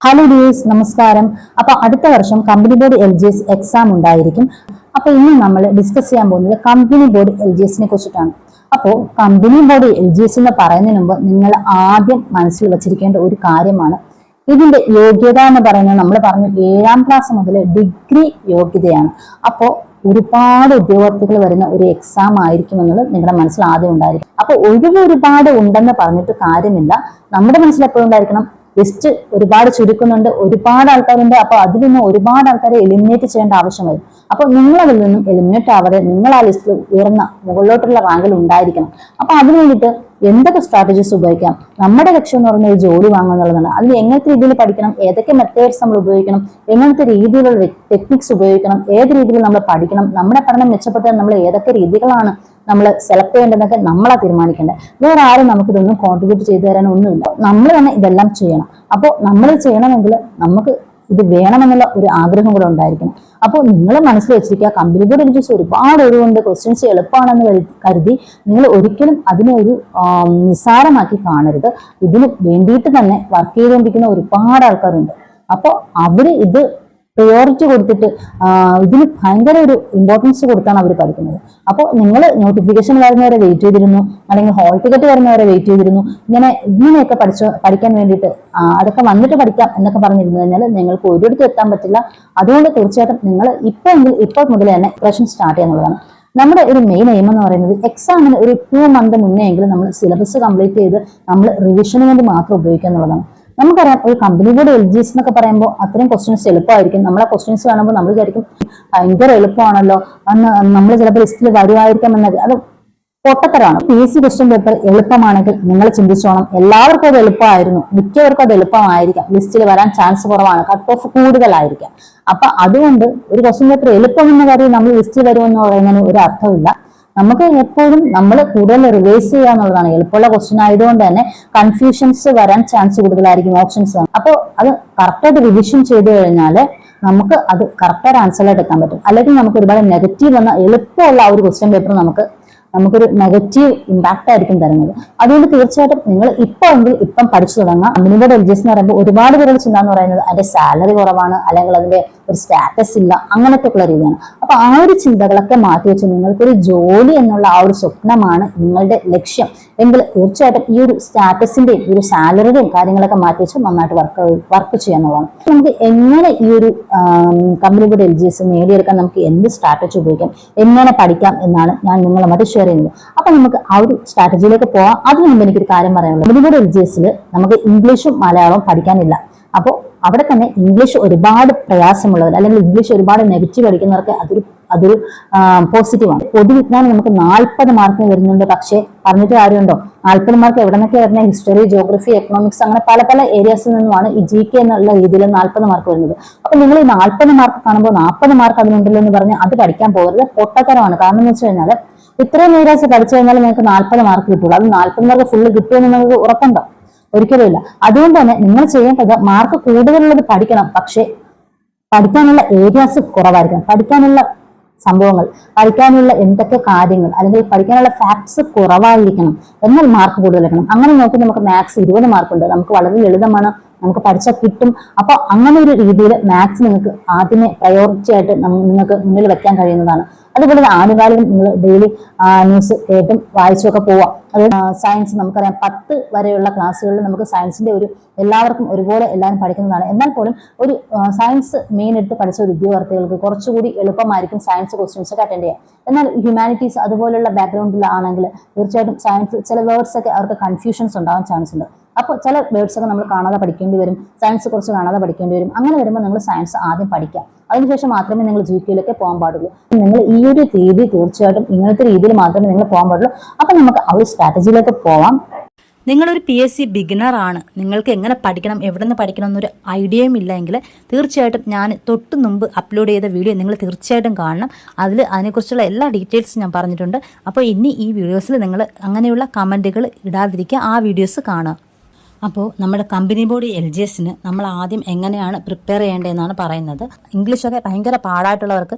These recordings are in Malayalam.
ഹലോ ഡിയേഴ്സ്, നമസ്കാരം. അപ്പോൾ അടുത്ത വർഷം കമ്പനി ബോർഡ് LGS എക്സാം ഉണ്ടായിരിക്കും. അപ്പോൾ ഇന്ന് നമ്മൾ ഡിസ്കസ് ചെയ്യാൻ പോകുന്നത് കമ്പനി ബോർഡ് LGSനെ കുറിച്ചിട്ടാണ്. അപ്പോൾ കമ്പനി ബോർഡ് LGS എന്ന് പറയുന്നതിന് മുമ്പ് നിങ്ങൾ ആദ്യം മനസ്സിൽ വെച്ചിരിക്കേണ്ട ഒരു കാര്യമാണ് ഇതിന്റെ യോഗ്യത എന്ന് പറയുന്നത്. നമ്മൾ പറഞ്ഞു 7ാം ക്ലാസ് മുതൽ ഡിഗ്രി യോഗ്യതയാണ്. അപ്പോൾ ഒരുപാട് ഉദ്യോഗാർത്ഥികൾ വരുന്ന ഒരു എക്സാം ആയിരിക്കും എന്നുള്ളത് നിങ്ങളുടെ മനസ്സിൽ ആദ്യം ഉണ്ടായിരിക്കും. അപ്പോൾ ഒരുപാട് ഉണ്ടെന്ന് പറഞ്ഞിട്ട് കാര്യമില്ല. നമ്മുടെ മനസ്സിൽ എപ്പോഴും ഉണ്ടായിരിക്കണം ലിസ്റ്റ് ഒരുപാട് ചുരുക്കുന്നുണ്ട്, ഒരുപാട് ആൾക്കാരുണ്ട്. അപ്പൊ അതിൽ നിന്ന് ഒരുപാട് ആൾക്കാരെ എലിമിനേറ്റ് ചെയ്യേണ്ട ആവശ്യം വരും. അപ്പൊ നിങ്ങൾ അതിൽ നിന്നും എലിമിനേറ്റ് ആവാതെ നിങ്ങൾ ആ ലിസ്റ്റിൽ ഉയർന്ന മുകളിലോട്ടുള്ള റാങ്കിൽ ഉണ്ടായിരിക്കണം. അപ്പൊ അതിനു വേണ്ടിയിട്ട് എന്തൊക്കെ സ്ട്രാറ്റജീസ് ഉപയോഗിക്കാം? നമ്മുടെ ലക്ഷ്യം എന്ന് പറയുന്നത് ഒരു ജോലി വാങ്ങുക എന്നുള്ളതാണ്. അതിൽ എങ്ങനത്തെ രീതിയിൽ പഠിക്കണം, ഏതൊക്കെ മെത്തേഡ്സ് നമ്മൾ ഉപയോഗിക്കണം, എങ്ങനത്തെ രീതിയിലുള്ള ടെക്നിക്സ് ഉപയോഗിക്കണം, ഏത് രീതിയിൽ നമ്മൾ പഠിക്കണം, നമ്മുടെ പഠനം മെച്ചപ്പെടുത്താൻ നമ്മൾ ഏതൊക്കെ രീതികളാണ് നമ്മൾ സെലക്ട് ചെയ്യേണ്ടതൊക്കെ നമ്മളാ തീരുമാനിക്കേണ്ടത്. വേറെ ആരും നമുക്കിതൊന്നും കോൺട്രിബ്യൂട്ട് ചെയ്തു തരാനൊന്നുമില്ല. നമ്മൾ തന്നെ ഇതെല്ലാം ചെയ്യണം. അപ്പോൾ നമ്മൾ ചെയ്യണമെങ്കിൽ നമുക്ക് ഇത് വേണമെന്നുള്ള ഒരു ആഗ്രഹം കൂടെ ഉണ്ടായിരിക്കണം. അപ്പോൾ നിങ്ങൾ മനസ്സിൽ വെച്ചിരിക്കുക, കമ്പനി ബോർഡ് LGS ഒരുപാട് ഒഴിവുണ്ട്, ക്വസ്റ്റ്യൻസ് എളുപ്പമാണെന്ന് കരുതി നിങ്ങൾ ഒരിക്കലും അതിനെ ഒരു നിസ്സാരമാക്കി കാണരുത്. ഇതിന് വേണ്ടിയിട്ട് തന്നെ വർക്ക് ചെയ്തുകൊണ്ടിരിക്കുന്ന ഒരുപാട് ആൾക്കാരുണ്ട്. അപ്പോൾ അവര് ഇത് പ്രയോറിറ്റി കൊടുത്തിട്ട് ഇതിന് ഭയങ്കര ഒരു ഇമ്പോർട്ടൻസ് കൊടുത്താണ് അവർ പഠിക്കുന്നത്. അപ്പോൾ നിങ്ങൾ നോട്ടിഫിക്കേഷൻ വരുന്നവരെ വെയിറ്റ് ചെയ്തിരുന്നു, അല്ലെങ്കിൽ ഹോൾ ടിക്കറ്റ് വരുന്നവരെ വെയിറ്റ് ചെയ്തിരുന്നു, ഇങ്ങനെയൊക്കെ പഠിക്കാൻ വേണ്ടിയിട്ട് അതൊക്കെ വന്നിട്ട് പഠിക്കാം എന്നൊക്കെ പറഞ്ഞിരുന്നു കഴിഞ്ഞാൽ നിങ്ങൾക്ക് ഒരിടത്തും എത്താൻ പറ്റില്ല. അതുകൊണ്ട് തീർച്ചയായിട്ടും നിങ്ങൾ ഇപ്പോൾ മുതൽ തന്നെ പ്രിപ്പറേഷൻ സ്റ്റാർട്ട് ചെയ്യുന്നതാണ്. നമ്മുടെ ഒരു മെയിൻ എയിം എന്ന് പറയുന്നത് എക്സാമിന് ഒരു 2 മന്ത് മുന്നേ എങ്കിലും നമ്മൾ സിലബസ് കംപ്ലീറ്റ് ചെയ്ത് നമ്മൾ റിവിഷന് വേണ്ടി മാത്രം ഉപയോഗിക്കുക എന്നുള്ളതാണ്. നമുക്കറിയാം ഒരു കമ്പനി ബോർഡ് LGS എന്നൊക്കെ പറയുമ്പോൾ അത്രയും ക്വസ്റ്റ്യൻസ് എളുപ്പമായിരിക്കും. നമ്മളെ ക്വസ്റ്റ്യൻസ് കാണുമ്പോൾ നമ്മൾ വിചാരിക്കും ഭയങ്കര എളുപ്പമാണല്ലോ, അന്ന് നമ്മൾ ചിലപ്പോൾ ലിസ്റ്റിൽ വരുമായിരിക്കാം എന്നൊക്കെ. അത് പൊട്ടത്തരാണ്. PSC ക്വസ്റ്റ്യൻ പേപ്പർ എളുപ്പമാണെങ്കിൽ നിങ്ങൾ ചിന്തിച്ചോണം, എല്ലാവർക്കും അത് എളുപ്പമായിരുന്നു, മിക്കവർക്കും അത് എളുപ്പമായിരിക്കാം. ലിസ്റ്റിൽ വരാൻ ചാൻസ് കുറവാണ്, കട്ട് ഓഫ് കൂടുതലായിരിക്കാം. അപ്പൊ അതുകൊണ്ട് ഒരു ക്വസ്റ്റ്യൻ പേപ്പർ എളുപ്പമെന്ന കാര്യം നമ്മൾ ലിസ്റ്റിൽ വരുമെന്ന് പറയുന്നതിന് ഒരു അർത്ഥമില്ല. നമുക്ക് എപ്പോഴും നമ്മൾ കൂടുതൽ റിവൈസ് ചെയ്യുക എന്നുള്ളതാണ്. എളുപ്പമുള്ള ക്വസ്റ്റ്യൻ ആയതുകൊണ്ട് തന്നെ കൺഫ്യൂഷൻസ് വരാൻ ചാൻസ് കൂടുതലായിരിക്കും ഓപ്ഷൻസ്. അപ്പോൾ അത് കറക്റ്റായിട്ട് റിവിഷൻ ചെയ്ത് കഴിഞ്ഞാൽ നമുക്ക് അത് കറക്റ്റായിട്ട് ആൻസറിലായിട്ട് എത്താൻ പറ്റും. അല്ലെങ്കിൽ നമുക്ക് ഒരുപാട് നെഗറ്റീവ് വന്ന എളുപ്പമുള്ള ആ ഒരു ക്വസ്റ്റ്യൻ പേപ്പർ നമുക്കൊരു നെഗറ്റീവ് ഇമ്പാക്ട് ആയിരിക്കും തരുന്നത്. അതുകൊണ്ട് തീർച്ചയായിട്ടും നിങ്ങൾ ഇപ്പം പഠിച്ചു തുടങ്ങാം. കമ്പനി ബോർഡ് LGS എന്ന് പറയുമ്പോൾ ഒരുപാട് പേരുടെ ചിന്ത എന്ന് പറയുന്നത് അതിന്റെ സാലറി കുറവാണ്, അല്ലെങ്കിൽ അതിന്റെ ഒരു സ്റ്റാറ്റസ് ഇല്ല, അങ്ങനത്തെ ഉള്ള രീതിയാണ്. അപ്പൊ ആ ഒരു ചിന്തകളൊക്കെ മാറ്റിവെച്ച് നിങ്ങൾക്കൊരു ജോലി എന്നുള്ള ആ ഒരു സ്വപ്നമാണ് നിങ്ങളുടെ ലക്ഷ്യം എങ്കിൽ തീർച്ചയായിട്ടും ഈ ഒരു സ്റ്റാറ്റസിന്റെയും ഈ ഒരു സാലറിയുടെയും കാര്യങ്ങളൊക്കെ മാറ്റിവെച്ച് നന്നായിട്ട് വർക്ക് ചെയ്യാന്നുള്ളതാണ്. നമുക്ക് എങ്ങനെ ഈ ഒരു കമ്പനി ബോർഡ് LGS നേടിയെടുക്കാൻ നമുക്ക് എന്ത് സ്ട്രാറ്റജി ഉപയോഗിക്കാം, എങ്ങനെ പഠിക്കാം എന്നാണ് ഞാൻ നിങ്ങളുമായിട്ട് ഷെയർ ചെയ്യുന്നത്. അപ്പൊ നമുക്ക് ആ ഒരു സ്ട്രാറ്റജിയിലേക്ക് പോവാം. അതിനു മുമ്പ് എനിക്കൊരു കാര്യം പറയാനുള്ളത്, കമ്പനി ബോർഡ് LGSൽ നമുക്ക് ഇംഗ്ലീഷും മലയാളവും പഠിക്കാനില്ല. അപ്പോൾ അവിടെ തന്നെ ഇംഗ്ലീഷ് ഒരുപാട് പ്രയാസമുള്ളവർ, അല്ലെങ്കിൽ ഇംഗ്ലീഷ് ഒരുപാട് നെഗറ്റീവ് പഠിക്കുന്നവർക്ക് അതൊരു പോസിറ്റീവാണ്. പൊതുവിജ്ഞാനം നമുക്ക് 40 മാർക്കിന് വരുന്നുണ്ട്. പക്ഷേ പറഞ്ഞിട്ട് കാര്യമുണ്ടോ? 40 മാർക്ക് എവിടെ നിന്നൊക്കെ വരുന്നത്? ഹിസ്റ്ററി, ജോഗ്രഫി, എക്കണോമിക്സ്, അങ്ങനെ പല ഏരിയാസിൽ നിന്നുമാണ് ഈ GK എന്നുള്ള രീതിയിൽ 40 മാർക്ക് വരുന്നത്. അപ്പൊ നിങ്ങൾ ഈ 40 മാർക്ക് കാണുമ്പോൾ 40 മാർക്ക് അതിനുണ്ടല്ലോ എന്ന് പറഞ്ഞ് അത് പഠിക്കാൻ പോകരുത്. പൊട്ടത്തരമാണ്. കാരണം എന്ന് വെച്ച് കഴിഞ്ഞാൽ ഇത്രയും ഏരിയാസ് പഠിച്ചു കഴിഞ്ഞാൽ നിങ്ങൾക്ക് 40 മാർക്ക് കിട്ടുള്ളൂ. അത് 40 മാർക്ക് ഫുള്ള് കിട്ടുമെന്ന് നിങ്ങൾക്ക് ഉറപ്പുണ്ടോ? ഒരിക്കലും ഇല്ല. അതുകൊണ്ട് തന്നെ നിങ്ങൾ ചെയ്യേണ്ടത് മാർക്ക് കൂടുതലുള്ളത് പഠിക്കണം, പക്ഷെ പഠിക്കാനുള്ള ഏരിയാസ് കുറവായിരിക്കണം. പഠിക്കാനുള്ള സംഭവങ്ങൾ, പഠിക്കാനുള്ള എന്തൊക്കെ കാര്യങ്ങൾ, അല്ലെങ്കിൽ പഠിക്കാനുള്ള ഫാക്ട്സ് കുറവായിരിക്കണം, എന്നാൽ മാർക്ക് കൂടുതലായിരിക്കണം. അങ്ങനെ നോക്കി നമുക്ക് മാത്സ് 20 മാർക്കുണ്ട്, നമുക്ക് വളരെ ലളിതമാണ്, നമുക്ക് പഠിച്ചാൽ കിട്ടും. അപ്പൊ അങ്ങനെ ഒരു രീതിയിൽ മാത്സ് നിങ്ങൾക്ക് ആദ്യമേ പ്രയോറിറ്റി ആയിട്ട് നിങ്ങൾക്ക് മുന്നിൽ വെക്കാൻ കഴിയുന്നതാണ്. അതുപോലെ ആനുകാലികം നിങ്ങൾ ഡെയിലി ന്യൂസ് കേട്ടും വായിച്ചുമൊക്കെ പോവാം. അത് സയൻസ് നമുക്കറിയാം 10 വരെയുള്ള ക്ലാസ്സുകളിൽ നമുക്ക് സയൻസിന്റെ എല്ലാവർക്കും ഒരുപോലെ എല്ലാവരും പഠിക്കുന്നതാണ്. എന്നാൽ പോലും ഒരു സയൻസ് മെയിൻ എടുത്ത് പഠിച്ച ഒരു ഉദ്യോഗാർത്ഥികൾക്ക് കുറച്ചുകൂടി എളുപ്പമായിരിക്കും സയൻസ് ക്വസ്റ്റ്യൻസ് ഒക്കെ അറ്റൻഡ് ചെയ്യാം. എന്നാൽ ഹ്യൂമാനിറ്റീസ് അതുപോലുള്ള ബാക്ക്ഗ്രൗണ്ടിലാണെങ്കിൽ തീർച്ചയായിട്ടും സയൻസ് ചില വേർഡ്സ് ഒക്കെ അവർക്ക് കൺഫ്യൂഷൻസ് ഉണ്ടാവാൻ ചാൻസ് ഉണ്ട്. അപ്പോൾ ചില വേർഡ്സ് ഒക്കെ നമ്മൾ കാണാതെ പഠിക്കേണ്ടി വരും, സയൻസ് കുറച്ച് കാണാതെ പഠിക്കേണ്ടി വരും. അങ്ങനെ വരുമ്പോൾ നിങ്ങൾ സയൻസ് ആദ്യം പഠിക്കാം, അതിനുശേഷം മാത്രമേ നിങ്ങൾ GK പോകാൻ പാടുള്ളൂ. നിങ്ങൾ ഈ ഒരു രീതി തീർച്ചയായിട്ടും ഇങ്ങനത്തെ രീതിയിൽ മാത്രമേ നിങ്ങൾ പോകാൻ പാടുള്ളൂ. അപ്പൊ നമുക്ക് ആ ഒരു സ്ട്രാറ്റജിയിലേക്ക് പോവാം. നിങ്ങളൊരു PSC ബിഗിനർ ആണ്, നിങ്ങൾക്ക് എങ്ങനെ പഠിക്കണം, എവിടെ നിന്ന് പഠിക്കണം എന്നൊരു ഐഡിയയും ഇല്ലെങ്കിൽ തീർച്ചയായിട്ടും ഞാൻ തൊട്ട് മുമ്പ് അപ്ലോഡ് ചെയ്ത വീഡിയോ നിങ്ങൾ തീർച്ചയായിട്ടും കാണണം. അതിനെക്കുറിച്ചുള്ള എല്ലാ ഡീറ്റെയിൽസും ഞാൻ പറഞ്ഞിട്ടുണ്ട്. അപ്പോൾ ഇനി ഈ വീഡിയോസിൽ നിങ്ങൾ അങ്ങനെയുള്ള കമൻറ്റുകൾ ഇടാതിരിക്കുക, ആ വീഡിയോസ് കാണുക. അപ്പോൾ നമ്മുടെ കമ്പനി ബോഡി LGS നമ്മൾ ആദ്യം എങ്ങനെയാണ് പ്രിപ്പയർ ചെയ്യേണ്ടതെന്നാണ് പറയുന്നത്. ഇംഗ്ലീഷൊക്കെ ഭയങ്കര പാടായിട്ടുള്ളവർക്ക്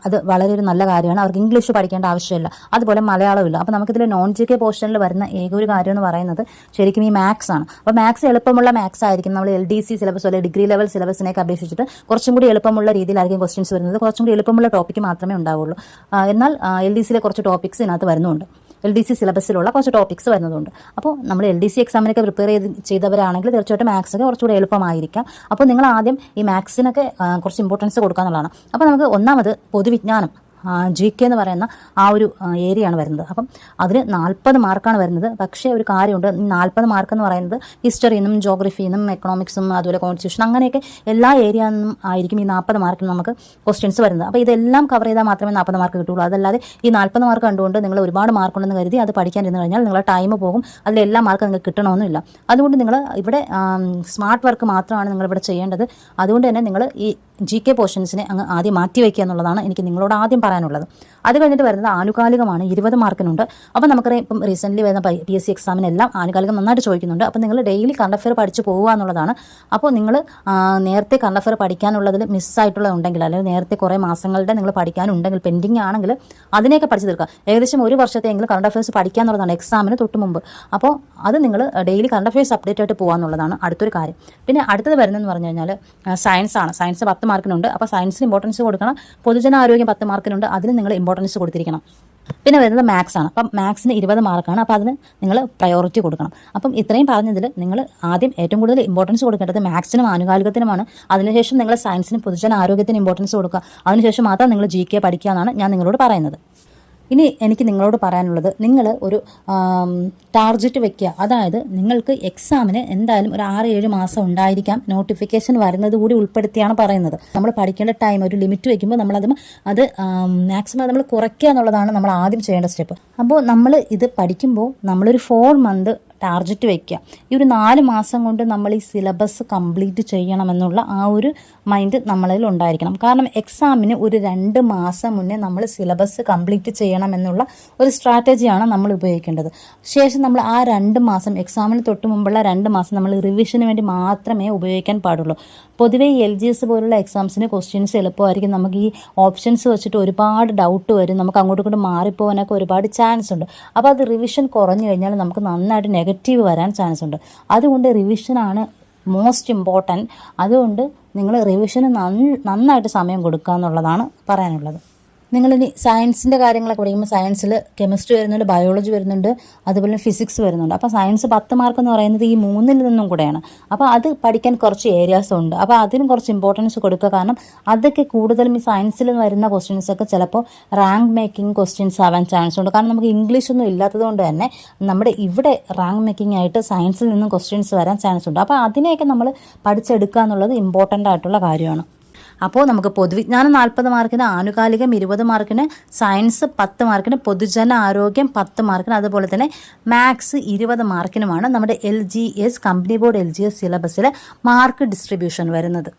അത് വളരെ ഒരു നല്ല കാര്യമാണ്. അവർക്ക് ഇംഗ്ലീഷ് പഠിക്കേണ്ട ആവശ്യമില്ല, അതുപോലെ മലയാളമില്ല. അപ്പോൾ നമുക്കിതിൽ നോൺ GK പോർഷനിൽ വരുന്ന ഏക ഒരു കാര്യം എന്ന് പറയുന്നത് ശരിക്കും ഈ മാത്സ് ആണ്. അപ്പോൾ മാത്സ് എളുപ്പമുള്ള മാത്സ് ആയിരിക്കും. നമ്മൾ LDC സിലബസ് അല്ലെങ്കിൽ ഡിഗ്രി ലെവൽ സിലബസിനെയൊക്കെ അപേക്ഷിച്ചിട്ട് കുറച്ചും കൂടി എളുപ്പമുള്ള രീതിയിലായിരിക്കും ക്വസ്റ്റ്യൻസ് വരുന്നത്. കുറച്ചും കൂടി എളുപ്പമുള്ള ടോപ്പിക്ക് മാത്രമേ ഉണ്ടാവുള്ളൂ. എന്നാൽ LDCയിലെ കുറച്ച് ടോപ്പിക്സ് ഇതിനകത്ത് വരുന്നുണ്ട്. LDC സിലബസിലുള്ള കുറച്ച് ടോപ്പിക്സ് വരുന്നതുണ്ട്. അപ്പോൾ നമ്മൾ LDC എക്സാമിനൊക്കെ പ്രിപ്പയർ ചെയ്തവരാണെങ്കിൽ തീർച്ചയായിട്ടും മാത്സൊക്കെ കുറച്ചുകൂടി എളുപ്പമായിരിക്കാം. അപ്പോൾ നിങ്ങൾ ആദ്യം ഈ മാത്സിനൊക്കെ കുറച്ച് ഇമ്പോർട്ടൻസ് കൊടുക്കുക എന്നുള്ളതാണ്. അപ്പോൾ നമുക്ക് ഒന്നാമത് പൊതുവിജ്ഞാനം GK എന്ന് പറയുന്ന ആ ഒരു ഏരിയയാണ് വരുന്നത്. അപ്പം അതിന് 40 മാർക്കാണ് വരുന്നത്. പക്ഷേ ഒരു കാര്യമുണ്ട്, 40 മാർക്ക് എന്ന് പറയുന്നത് ഹിസ്റ്ററിന്നും ജോഗ്രഫിന്നും എക്കണോമിക്സും അതുപോലെ കോൺസ്റ്റിറ്റ്യൂഷൻ അങ്ങനെയൊക്കെ എല്ലാ ഏരിയയിൽ നിന്നും ആയിരിക്കും ഈ 40 മാർക്കിന് നമുക്ക് ക്വസ്റ്റ്യൻസ് വരുന്നത്. അപ്പോൾ ഇതെല്ലാം കവർ ചെയ്താൽ മാത്രമേ 40 മാർക്ക് കിട്ടുള്ളൂ. അതല്ലാതെ ഈ 40 മാർക്ക് കണ്ടുകൊണ്ട് നിങ്ങൾ ഒരുപാട് മാർക്കുണ്ടെന്ന് കരുതി അത് പഠിക്കാനിരുന്നു കഴിഞ്ഞാൽ നിങ്ങളുടെ ടൈം പോകും. അതിലെല്ലാ മാർക്കും നിങ്ങൾക്ക് കിട്ടണമെന്നില്ല. അതുകൊണ്ട് നിങ്ങൾ ഇവിടെ സ്മാർട്ട് വർക്ക് മാത്രമാണ് നിങ്ങളിവിടെ ചെയ്യേണ്ടത്. അതുകൊണ്ട് തന്നെ നിങ്ങൾ ഈ GK പോർഷൻസിനെ അങ്ങ് ആദ്യം മാറ്റി വയ്ക്കുക എന്നുള്ളതാണ് എനിക്ക് നിങ്ങളോട് ആദ്യം പറയാനുള്ളത്. അത് കഴിഞ്ഞിട്ട് വരുന്നത് ആനുകാലികമാണ്. 20 മാർക്കിനുണ്ട്. അപ്പോൾ നമുക്കറിയാം ഇപ്പം റീസെൻ്റ്ലി വരുന്ന PSC എക്സാമിനെല്ലാം ആനുകാലികം നന്നായിട്ട് ചോദിക്കുന്നുണ്ട്. അപ്പോൾ നിങ്ങൾ ഡെയിലി കറണ്ട് അഫെയർ പഠിച്ച് പോകുക എന്നുള്ളതാണ്. അപ്പോൾ നിങ്ങൾ നേരത്തെ കറണ്ട് അഫെയർ പഠിക്കാനുള്ളതിൽ മിസ്സായിട്ടുള്ളതുണ്ടെങ്കിൽ അല്ലെങ്കിൽ നേരത്തെ കുറേ മാസങ്ങളുടെ നിങ്ങൾ പഠിക്കാനുണ്ടെങ്കിൽ പെൻഡിങ് ആണെങ്കിൽ അതിനെയൊക്കെ പഠിച്ച് തീർക്കുക. ഏകദേശം ഒരു വർഷത്തെയെങ്കിലും കറണ്ട് അഫെയർസ് പഠിക്കുക എന്നുള്ളതാണ് എക്സാമിന് തൊട്ട് മുമ്പ്. അപ്പോൾ അത് നിങ്ങൾ ഡെയിലി കറണ്ട് അഫെയർസ് അപ്ഡേറ്റ് ആയിട്ട് പോകുക എന്നുള്ളതാണ് അടുത്തൊരു കാര്യം. പിന്നെ അടുത്തത് വരുന്നതെന്ന് പറഞ്ഞു കഴിഞ്ഞാൽ സയൻസാണ്. സയൻസ് 10 മാർക്കിനുണ്ട്. അപ്പോൾ സയൻസിന് ഇമ്പോർട്ടൻസ് കൊടുക്കണം. പൊതുജനാരോഗ്യം 10 മാർക്കിനുണ്ട്. അതിന് നിങ്ങൾ ഇമ്പോർട്ടൻസ് കൊടുത്തിരിക്കണം. പിന്നെ വരുന്നത് മാത്സ് ആണ്. അപ്പം മാത്സിന് 20 മാർക്കാണ്. അപ്പോൾ അതിന് നിങ്ങൾ പ്രയോറിറ്റി കൊടുക്കണം. അപ്പം ഇത്രയും പറഞ്ഞതിൽ നിങ്ങൾ ആദ്യം ഏറ്റവും കൂടുതൽ ഇമ്പോർട്ടൻസ് കൊടുക്കേണ്ടത് മാത്സിനും ആനുകാലികത്തിനുമാണ്. അതിനുശേഷം നിങ്ങൾ സയൻസിനും പൊതുജനാരോഗ്യത്തിന് ഇമ്പോർട്ടൻസ് കൊടുക്കുക. അതിനുശേഷം മാത്രം നിങ്ങൾ GK പഠിക്കുക എന്നാണ് ഞാൻ നിങ്ങളോട് പറയുന്നത്. ഇനി എനിക്ക് നിങ്ങളോട് പറയാനുള്ളത്, നിങ്ങൾ ഒരു ടാർഗറ്റ് വെക്കുക. അതായത് നിങ്ങൾക്ക് എക്സാമിന് എന്തായാലും ഒരു 6-7 മാസം ഉണ്ടായിരിക്കാം. നോട്ടിഫിക്കേഷൻ വരുന്നത് കൂടി ഉൾപ്പെടുത്തിയാണ് പറയുന്നത്. നമ്മൾ പഠിക്കേണ്ട ടൈം ഒരു ലിമിറ്റ് വയ്ക്കുമ്പോൾ അത് മാക്സിമം നമ്മൾ കുറയ്ക്കുക എന്നുള്ളതാണ് നമ്മൾ ആദ്യം ചെയ്യേണ്ട സ്റ്റെപ്പ്. അപ്പോൾ നമ്മൾ ഇത് പഠിക്കുമ്പോൾ നമ്മളൊരു 4 മന്ത് ടാർഗറ്റ് വയ്ക്കുക. ഈ ഒരു 4 മാസം കൊണ്ട് നമ്മൾ ഈ സിലബസ് കംപ്ലീറ്റ് ചെയ്യണമെന്നുള്ള ആ ഒരു മൈൻഡ് നമ്മളിൽ ഉണ്ടായിരിക്കണം. കാരണം എക്സാമിന് ഒരു 2 മാസം മുന്നേ നമ്മൾ സിലബസ് കംപ്ലീറ്റ് ചെയ്യണമെന്നുള്ള ഒരു സ്ട്രാറ്റജിയാണ് നമ്മൾ ഉപയോഗിക്കേണ്ടത്. ശേഷം നമ്മൾ ആ 2 മാസം എക്സാമിന് തൊട്ട് മുമ്പുള്ള 2 മാസം നമ്മൾ റിവിഷന് വേണ്ടി മാത്രമേ ഉപയോഗിക്കാൻ പാടുള്ളൂ. പൊതുവേ LGS പോലുള്ള എക്സാംസിന് ക്വസ്റ്റ്യൻസ് എളുപ്പമായിരിക്കും. നമുക്ക് ഈ ഓപ്ഷൻസ് വെച്ചിട്ട് ഒരുപാട് ഡൗട്ട് വരും. നമുക്ക് അങ്ങോട്ടും ഇങ്ങോട്ടും മാറിപ്പോകാനൊക്കെ ഒരുപാട് ചാൻസ് ഉണ്ട്. അപ്പോൾ അത് റിവിഷൻ കുറഞ്ഞു കഴിഞ്ഞാൽ നമുക്ക് നന്നായിട്ട് നെഗറ്റീവ് വരാൻ ചാൻസ് ഉണ്ട്. അതുകൊണ്ട് റിവിഷനാണ് മോസ്റ്റ് ഇമ്പോർട്ടൻറ്റ്. അതുകൊണ്ട് നിങ്ങൾ റിവിഷന് നന്നായിട്ട് സമയം കൊടുക്കുക എന്നുള്ളതാണ് പറയാനുള്ളത്. നിങ്ങളിനി സയൻസിൻ്റെ കാര്യങ്ങളൊക്കെ പഠിക്കുമ്പോൾ സയൻസിൽ കെമിസ്ട്രി വരുന്നുണ്ട്, ബയോളജി വരുന്നുണ്ട്, അതുപോലെ ഫിസിക്സ് വരുന്നുണ്ട്. അപ്പോൾ സയൻസ് 10 മാർക്ക് എന്ന് പറയുന്നത് ഈ 3-ൽ നിന്നും കൂടെയാണ്. അപ്പോൾ അത് പഠിക്കാൻ കുറച്ച് ഏരിയാസ് ഉണ്ട്. അപ്പോൾ അതിന് കുറച്ച് ഇമ്പോർട്ടൻസ് കൊടുക്കുക. കാരണം അതൊക്കെ കൂടുതലും ഈ സയൻസിൽ വരുന്ന ക്വസ്റ്റ്യൻസൊക്കെ ചിലപ്പോൾ റാങ്ക് മേക്കിംഗ് ക്വസ്റ്റ്യൻസ് ആവാൻ ചാൻസ് ഉണ്ട്. കാരണം നമുക്ക് ഇംഗ്ലീഷൊന്നും ഇല്ലാത്തത് കൊണ്ട് തന്നെ നമ്മുടെ ഇവിടെ റാങ്ക് മേക്കിംഗ് ആയിട്ട് സയൻസിൽ നിന്നും ക്വസ്റ്റ്യൻസ് വരാൻ ചാൻസ് ഉണ്ട്. അപ്പോൾ അതിനെയൊക്കെ നമ്മൾ പഠിച്ചെടുക്കുക എന്നുള്ളത് ഇമ്പോർട്ടൻ്റ് ആയിട്ടുള്ള കാര്യമാണ്. അപ്പോൾ നമുക്ക് പൊതുവിജ്ഞാനം 40 മാർക്കിന്, ആനുകാലികം 20 മാർക്കിന്, സയൻസ് 10 മാർക്കിന്, പൊതുജന ആരോഗ്യം 10 മാർക്കിന്, അതുപോലെ തന്നെ മാത്സ് 20 മാർക്കിനുമാണ് നമ്മുടെ LGS കമ്പനി ബോർഡ് LGS സിലബസിലെ മാർക്ക് ഡിസ്ട്രിബ്യൂഷൻ വരുന്നത്.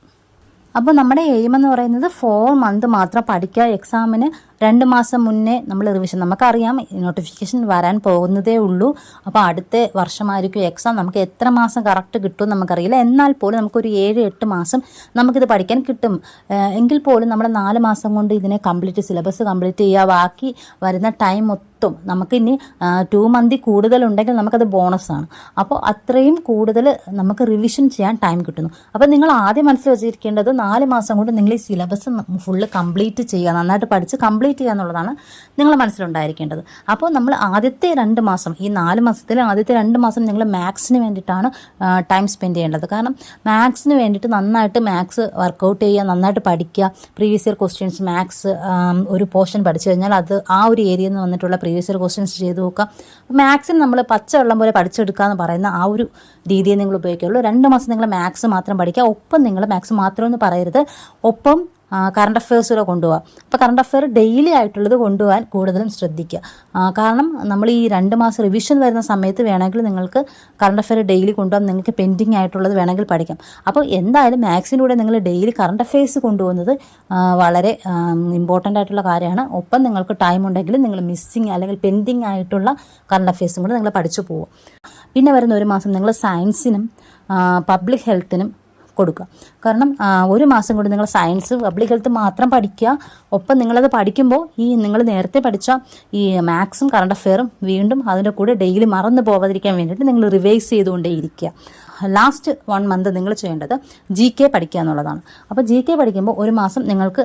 അപ്പോൾ നമ്മുടെ എയിം എന്ന് പറയുന്നത് 4 മന്ത് മാത്രം പഠിക്കുക. എക്സാമിന് 2 മാസം മുന്നേ നമ്മൾ റിവിഷൻ, നമുക്കറിയാം നോട്ടിഫിക്കേഷൻ വരാൻ പോകുന്നതേ ഉള്ളൂ. അപ്പോൾ അടുത്ത വർഷമായിരിക്കും എക്സാം. നമുക്ക് എത്ര മാസം കറക്റ്റ് കിട്ടും നമുക്കറിയില്ല. എന്നാൽ പോലും നമുക്കൊരു 7-8 മാസം നമുക്കിത് പഠിക്കാൻ കിട്ടും. എങ്കിൽ പോലും നമ്മൾ 4 മാസം കൊണ്ട് ഇതിനെ സിലബസ് കംപ്ലീറ്റ് ചെയ്യുക. ബാക്കി വരുന്ന ടൈം നമുക്കിനി 2 മന്ത് കൂടുതലുണ്ടെങ്കിൽ നമുക്കത് ബോണസാണ്. അപ്പോൾ അത്രയും കൂടുതൽ നമുക്ക് റിവിഷൻ ചെയ്യാൻ ടൈം കിട്ടുന്നു. അപ്പോൾ നിങ്ങൾ ആദ്യം മനസ്സിൽ വെച്ചിരിക്കേണ്ടത് 4 മാസം കൊണ്ട് നിങ്ങൾ ഈ സിലബസ് ഫുള്ള് കംപ്ലീറ്റ് ചെയ്യുക, നന്നായിട്ട് പഠിച്ച് കംപ്ലീറ്റ് ചെയ്യുക എന്നുള്ളതാണ് നിങ്ങൾ മനസ്സിലുണ്ടായിരിക്കേണ്ടത്. അപ്പോൾ നമ്മൾ ആദ്യത്തെ 2 മാസം, ഈ 4 മാസത്തിൽ ആദ്യത്തെ 2 മാസം നിങ്ങൾ മാത്സിന് വേണ്ടിയിട്ടാണ് ടൈം സ്പെൻഡ് ചെയ്യേണ്ടത്. കാരണം മാത്സിന് വേണ്ടിയിട്ട് നന്നായിട്ട് മാത്സ് വർക്കൗട്ട് ചെയ്യുക, നന്നായിട്ട് പഠിക്കുക. പ്രീവിയസ് ഇയർ ക്വസ്റ്റ്യൻസ് മാത്സ് ഒരു പോർഷൻ പഠിച്ചു കഴിഞ്ഞാൽ അത് ആ ഒരു ഏരിയയിൽ നിന്ന് വന്നിട്ടുള്ള പ്രീവിയസ് ഇയർ ക്വസ്റ്റ്യൻസ് ചെയ്ത് നോക്കുക. മാത്സിന് നമ്മൾ പച്ചവെള്ളം പോലെ പഠിച്ചെടുക്കുക എന്ന് പറയുന്ന ആ ഒരു രീതിയെ നിങ്ങൾ ഉപയോഗിക്കുകയുള്ളൂ. 2 മാസം നിങ്ങൾ മാത്സ് മാത്രം പഠിക്കുക. ഒപ്പം നിങ്ങൾ മാത്സ് മാത്രമെന്ന് പറയരുത്, ഒപ്പം കറണ്ട് അഫെയർസിലോ കൊണ്ടുപോകാം. അപ്പോൾ കറണ്ട് അഫെയർ ഡെയിലി ആയിട്ടുള്ളത് കൊണ്ടുപോകാൻ കൂടുതലും ശ്രദ്ധിക്കുക. കാരണം നമ്മൾ ഈ 2 മാസം റിവിഷൻ വരുന്ന സമയത്ത് വേണമെങ്കിൽ നിങ്ങൾക്ക് കറണ്ട് അഫെയർ ഡെയിലി കൊണ്ടുപോകാം. നിങ്ങൾക്ക് പെൻഡിങ് ആയിട്ടുള്ളത് വേണമെങ്കിൽ പഠിക്കാം. അപ്പോൾ എന്തായാലും മാത്സിൻ്റെ കൂടെ നിങ്ങൾ ഡെയിലി കറണ്ട് അഫെയർസ് കൊണ്ടുപോകുന്നത് വളരെ ഇമ്പോർട്ടൻ്റ് ആയിട്ടുള്ള കാര്യമാണ്. ഒപ്പം നിങ്ങൾക്ക് ടൈം ഉണ്ടെങ്കിൽ നിങ്ങൾ മിസ്സിങ് അല്ലെങ്കിൽ പെൻഡിങ് ആയിട്ടുള്ള കറണ്ട് അഫെയർസും കൂടെ നിങ്ങൾ പഠിച്ചു പോകും. പിന്നെ വരുന്ന 1 മാസം നിങ്ങൾ സയൻസിനും പബ്ലിക് ഹെൽത്തിനും കൊടുക്കുക. കാരണം 1 മാസം കൊണ്ട് നിങ്ങൾ സയൻസ് പബ്ലിക് ഹെൽത്ത് മാത്രം പഠിക്കുക. ഒപ്പം നിങ്ങളത് പഠിക്കുമ്പോൾ നിങ്ങൾ നേരത്തെ പഠിച്ച ഈ മാത്സും കറണ്ട് അഫെയറും വീണ്ടും അതിൻ്റെ കൂടെ ഡെയിലി മറന്നു പോകാതിരിക്കാൻ വേണ്ടിയിട്ട് നിങ്ങൾ റിവൈസ് ചെയ്തുകൊണ്ടേ ഇരിക്കുക. ലാസ്റ്റ് 1 മന്ത് നിങ്ങൾ ചെയ്യേണ്ടത് GK പഠിക്കുക എന്നുള്ളതാണ്. അപ്പോൾ GK പഠിക്കുമ്പോൾ 1 മാസം നിങ്ങൾക്ക്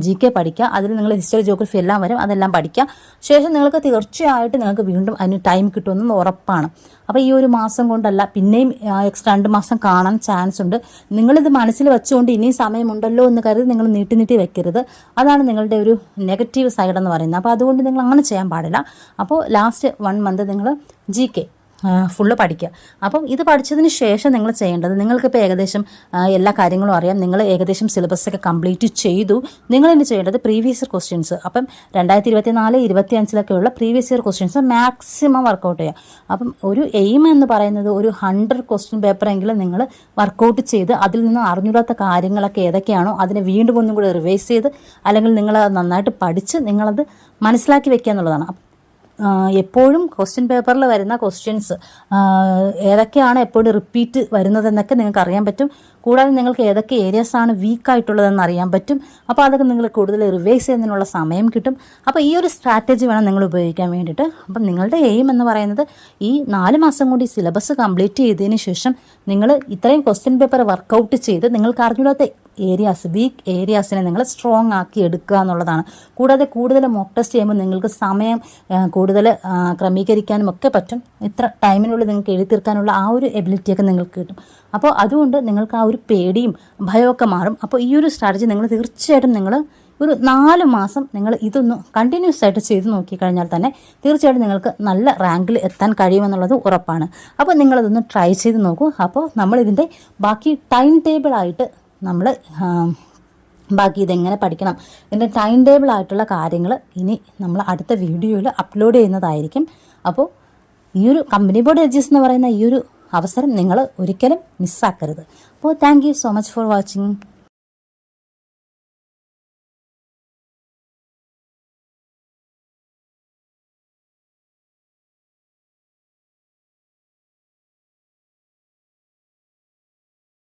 GK പഠിക്കുക. അതിൽ നിങ്ങൾ ഹിസ്റ്ററി ജോഗ്രഫി എല്ലാം വരും, അതെല്ലാം പഠിക്കുക. ശേഷം നിങ്ങൾക്ക് തീർച്ചയായിട്ടും നിങ്ങൾക്ക് വീണ്ടും അതിന് ടൈം കിട്ടുമെന്ന് ഉറപ്പാണ്. അപ്പോൾ ഈ 1 മാസം കൊണ്ടല്ല, പിന്നെയും എക്സ്ട്രാ 2 മാസം കാണാൻ ചാൻസ് ഉണ്ട്. നിങ്ങളിത് മനസ്സിൽ വെച്ചുകൊണ്ട് ഇനിയും സമയമുണ്ടല്ലോ എന്ന് കരുതി നിങ്ങൾ നീട്ടി വെക്കരുത്. അതാണ് നിങ്ങളുടെ ഒരു നെഗറ്റീവ് സൈഡ് എന്ന് പറയുന്നത്. അപ്പോൾ അതുകൊണ്ട് നിങ്ങൾ അങ്ങനെ ചെയ്യാൻ പാടില്ല. അപ്പോൾ ലാസ്റ്റ് 1 മന്ത് നിങ്ങൾ GK ഫുള്ള് പഠിക്കുക. അപ്പം ഇത് പഠിച്ചതിന് ശേഷം നിങ്ങൾ ചെയ്യേണ്ടത്, നിങ്ങൾക്കിപ്പോൾ ഏകദേശം എല്ലാ കാര്യങ്ങളും അറിയാം, നിങ്ങൾ ഏകദേശം സിലബസൊക്കെ കംപ്ലീറ്റ് ചെയ്തു. നിങ്ങളിനി ചെയ്യേണ്ടത് പ്രീവിയസ് ഇയർ ക്വസ്റ്റ്യൻസ്, അപ്പം 2024-25 previous year questions maximum workout ചെയ്യുക. അപ്പം ഒരു എയിം എന്ന് പറയുന്നത് ഒരു 100 ക്വസ്റ്റ്യൻ പേപ്പറെങ്കിലും നിങ്ങൾ വർക്കൗട്ട് ചെയ്ത് അതിൽ നിന്ന് അറിഞ്ഞൂടാത്ത കാര്യങ്ങളൊക്കെ ഏതൊക്കെയാണോ അതിനെ വീണ്ടും ഒന്നും കൂടി റിവൈസ് ചെയ്ത് അല്ലെങ്കിൽ നിങ്ങൾ നന്നായിട്ട് പഠിച്ച് നിങ്ങളത് മനസ്സിലാക്കി വെക്കുക എന്നുള്ളതാണ്. എപ്പോഴും ക്വസ്റ്റ്യൻ പേപ്പറിൽ വരുന്ന ക്വസ്റ്റ്യൻസ് ഏതൊക്കെയാണ് എപ്പോഴും റിപ്പീറ്റ് വരുന്നതെന്നൊക്കെ നിങ്ങൾക്ക് അറിയാൻ പറ്റും. കൂടാതെ നിങ്ങൾക്ക് ഏതൊക്കെ ഏരിയാസാണ് വീക്കായിട്ടുള്ളതെന്ന് അറിയാൻ പറ്റും. അപ്പോൾ അതൊക്കെ നിങ്ങൾ കൂടുതൽ റിവൈസ് ചെയ്യുന്നതിനുള്ള സമയം കിട്ടും. അപ്പോൾ ഈ ഒരു സ്ട്രാറ്റജി വേണം നിങ്ങൾ ഉപയോഗിക്കാൻ വേണ്ടിയിട്ട്. അപ്പം നിങ്ങളുടെ എയിം എന്ന് പറയുന്നത് ഈ 4 മാസം കൊണ്ട് ഈ സിലബസ് കംപ്ലീറ്റ് ചെയ്തതിന് ശേഷം നിങ്ങൾ ഇത്രയും ക്വസ്റ്റ്യൻ പേപ്പർ വർക്കൗട്ട് ചെയ്ത് നിങ്ങൾക്ക് അറിഞ്ഞൂടാത്ത ഏരിയാസ്, വീക്ക് ഏരിയാസിനെ നിങ്ങൾ സ്ട്രോങ് ആക്കി എടുക്കുക എന്നുള്ളതാണ്. കൂടാതെ കൂടുതൽ മോക്ക് ടെസ്റ്റ് ചെയ്യുമ്പോൾ നിങ്ങൾക്ക് സമയം കൂടുതൽ ക്രമീകരിക്കാനും ഒക്കെ പറ്റും. ഇത്ര ടൈമിനുള്ളിൽ നിങ്ങൾക്ക് എഴുതി തീർക്കാനുള്ള ആ ഒരു എബിലിറ്റിയൊക്കെ നിങ്ങൾക്ക് കിട്ടും. അപ്പോൾ അതുകൊണ്ട് നിങ്ങൾക്ക് ആ ഒരു പേടിയും ഭയമൊക്കെ മാറും. അപ്പോൾ ഈ ഒരു സ്ട്രാറ്റജി നിങ്ങൾ തീർച്ചയായിട്ടും നിങ്ങൾ ഒരു 4 മാസം നിങ്ങൾ ഇതൊന്ന് കണ്ടിന്യൂസ് ആയിട്ട് ചെയ്ത് നോക്കിക്കഴിഞ്ഞാൽ തന്നെ തീർച്ചയായിട്ടും നിങ്ങൾക്ക് നല്ല റാങ്കിൽ എത്താൻ കഴിയുമെന്നുള്ളത് ഉറപ്പാണ്. അപ്പോൾ നിങ്ങളതൊന്ന് ട്രൈ ചെയ്ത് നോക്കൂ. അപ്പോൾ നമ്മളിതിൻ്റെ ബാക്കി ടൈം ടേബിളായിട്ട് നമ്മൾ ബാക്കി ഇതെങ്ങനെ പഠിക്കണം ഇതിൻ്റെ ടൈം ടേബിൾ ആയിട്ടുള്ള കാര്യങ്ങൾ ഇനി നമ്മൾ അടുത്ത വീഡിയോയിൽ അപ്ലോഡ് ചെയ്യുന്നതായിരിക്കും. അപ്പോൾ ഈ ഒരു കമ്പനി ബോർഡ് LGS എന്ന് പറയുന്ന ഈ ഒരു അവസരം നിങ്ങൾ ഒരിക്കലും മിസ്സാക്കരുത്. അപ്പോൾ thank you so much for watching.